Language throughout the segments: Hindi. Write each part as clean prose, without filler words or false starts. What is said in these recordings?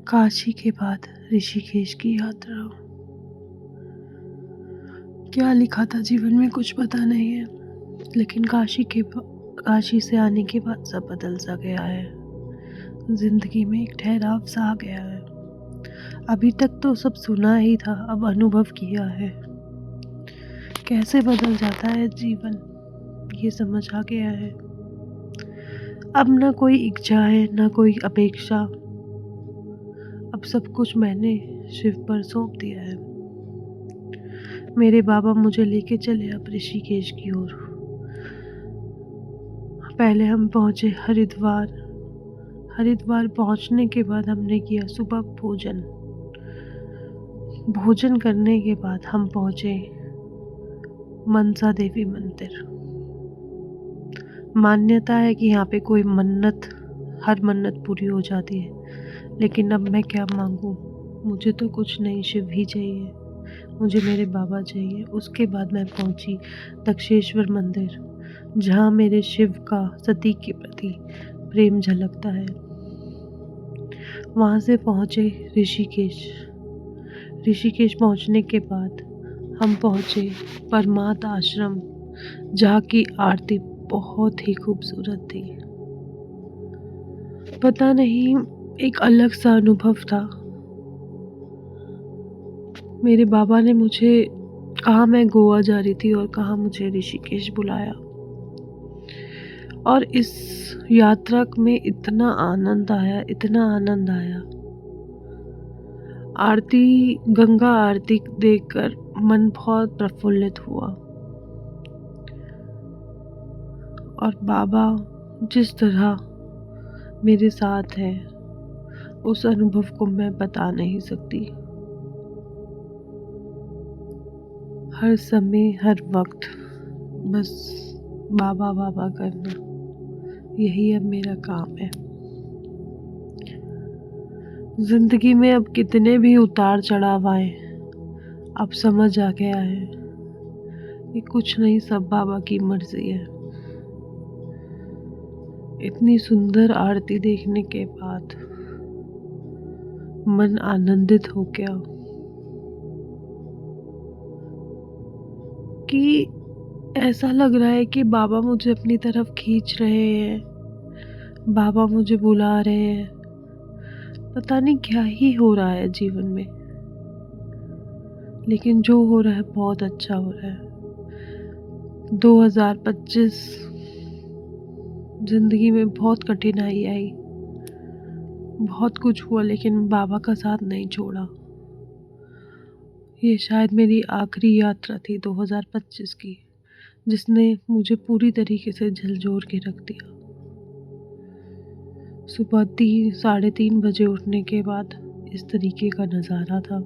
काशी के बाद ऋषिकेश की यात्रा। क्या लिखा था जीवन में कुछ पता नहीं है, लेकिन काशी से आने के बाद सब बदल सा गया है। जिंदगी में एक ठहराव सा आ गया है। अभी तक तो सब सुना ही था, अब अनुभव किया है। कैसे बदल जाता है जीवन, ये समझ आ गया है। अब ना कोई इच्छा है, ना कोई अपेक्षा। अब सब कुछ मैंने शिव पर सौंप दिया है। मेरे बाबा मुझे लेके चले अब ऋषिकेश की ओर। पहले हम पहुंचे हरिद्वार। हरिद्वार पहुंचने के बाद हमने किया सुबह भोजन। भोजन करने के बाद हम पहुंचे मनसा देवी मंदिर। मान्यता है कि यहाँ पे हर मन्नत पूरी हो जाती है, लेकिन अब मैं क्या मांगू। मुझे तो कुछ नहीं, शिव ही चाहिए। मुझे मेरे बाबा चाहिए। उसके बाद मैं पहुंची दक्षेश्वर मंदिर, जहाँ मेरे शिव का सती के प्रति प्रेम झलकता है। वहाँ से पहुंचे ऋषिकेश। ऋषिकेश पहुंचने के बाद हम पहुंचे परमार्थ आश्रम, जहाँ की आरती बहुत ही खूबसूरत थी। पता नहीं, एक अलग सा अनुभव था। मेरे बाबा ने मुझे कहा, मैं गोवा जा रही थी और कहा मुझे ऋषिकेश बुलाया। और इस यात्रा में इतना आनंद आया। गंगा आरती देखकर मन बहुत प्रफुल्लित हुआ। और बाबा जिस तरह मेरे साथ है, उस अनुभव को मैं बता नहीं सकती। हर समय हर वक्त बस बाबा बाबा करना, यही अब मेरा काम है। जिंदगी में अब कितने भी उतार चढ़ाव आए, अब समझ आ गया है ये कुछ नहीं, सब बाबा की मर्जी है। इतनी सुंदर आरती देखने के बाद मन आनंदित हो गया कि ऐसा लग रहा है कि बाबा मुझे अपनी तरफ खींच रहे हैं, बाबा मुझे बुला रहे हैं। पता नहीं क्या ही हो रहा है जीवन में, लेकिन जो हो रहा है बहुत अच्छा हो रहा है। 2025 जिंदगी में बहुत कठिनाई आई, बहुत कुछ हुआ, लेकिन बाबा का साथ नहीं छोड़ा। ये शायद मेरी आखिरी यात्रा थी 2025 की, जिसने मुझे पूरी तरीके से झकझोर के रख दिया। सुबह 3-3:30 बजे उठने के बाद इस तरीके का नज़ारा था।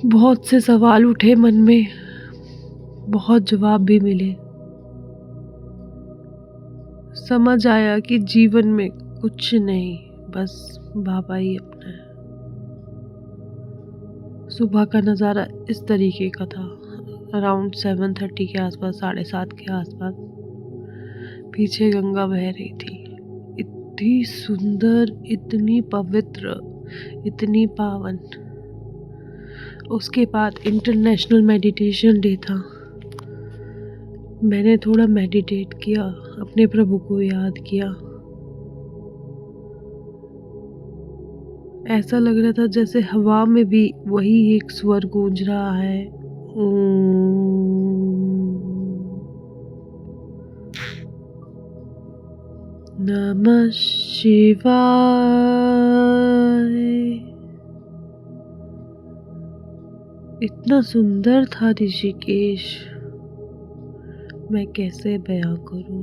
बहुत से सवाल उठे मन में, बहुत जवाब भी मिले। समझ आया कि जीवन में कुछ नहीं, बस बाबा ही अपना है। सुबह का नज़ारा इस तरीके का था। अराउंड 7:30 के आसपास, 7:30 के आसपास पीछे गंगा बह रही थी। इतनी सुंदर, इतनी पवित्र, इतनी पावन। उसके बाद इंटरनेशनल मेडिटेशन डे था। मैंने थोड़ा मेडिटेट किया, अपने प्रभु को याद किया। ऐसा लग रहा था जैसे हवा में भी वही एक स्वर गूंज रहा है, नमः शिवाय। इतना सुंदर था ऋषिकेश, मैं कैसे बयां करूं।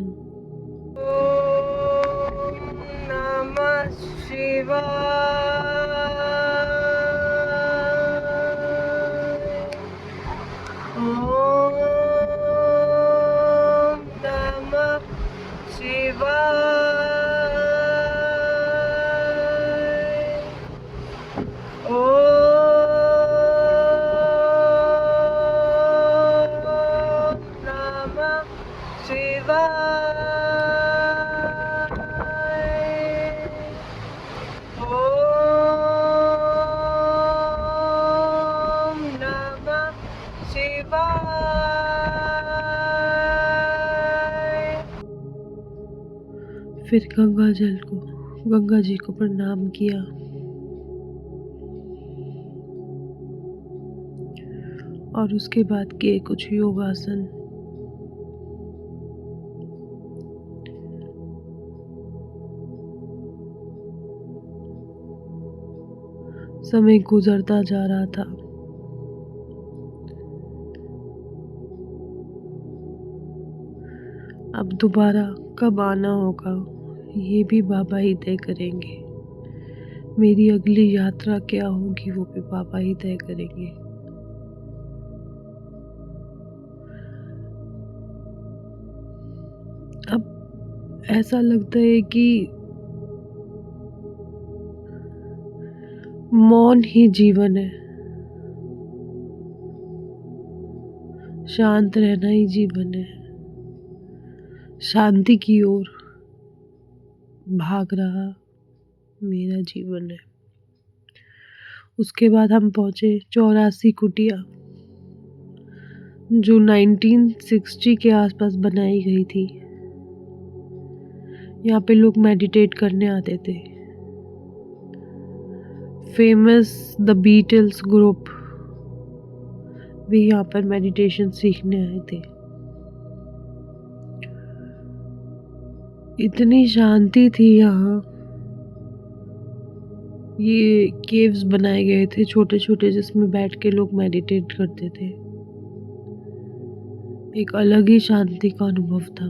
नमः शिवाय। ओम नमः शिवाय। फिर गंगा जी को प्रणाम किया और उसके बाद किए कुछ योगासन। समय गुजरता जा रहा था। अब दोबारा कब आना होगा ये भी बाबा ही तय करेंगे। मेरी अगली यात्रा क्या होगी वो भी बाबा ही तय करेंगे। अब ऐसा लगता है कि मौन ही जीवन है, शांत रहना ही जीवन है। शांति की ओर भाग रहा मेरा जीवन है। उसके बाद हम पहुंचे 84 कुटिया, जो 1960 के आसपास बनाई गई थी। यहाँ पे लोग मेडिटेट करने आते थे। फेमस द बीटल्स ग्रुप भी यहाँ पर मेडिटेशन सीखने आए थे। इतनी शांति थी यहाँ। ये केव्स बनाए गए थे छोटे छोटे, जिसमें बैठ के लोग मेडिटेट करते थे। एक अलग ही शांति का अनुभव था।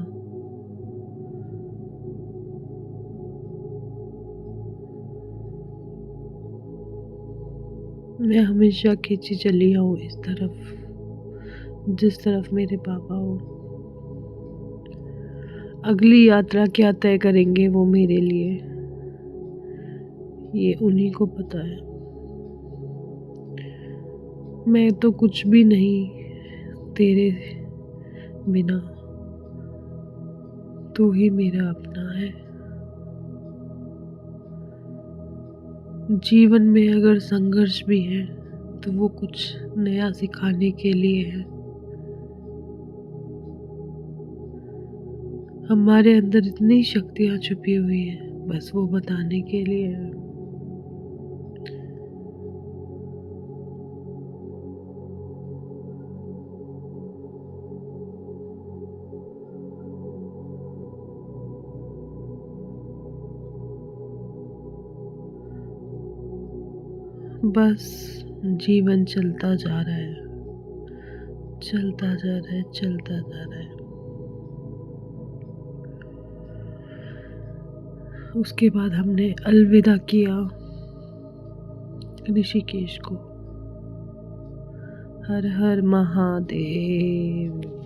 मैं हमेशा खींची चली आऊँ इस तरफ जिस तरफ मेरे पापा हो। अगली यात्रा क्या तय करेंगे वो मेरे लिए, ये उन्हीं को पता है। मैं तो कुछ भी नहीं तेरे बिना, तू ही मेरा अपना है। जीवन में अगर संघर्ष भी है तो वो कुछ नया सिखाने के लिए है। हमारे अंदर इतनी शक्तियां छुपी हुई हैं, बस वो बताने के लिए है। बस जीवन चलता जा रहा है, चलता जा रहा है, चलता जा रहा है। उसके बाद हमने अलविदा किया ऋषिकेश को। हर हर महादेव।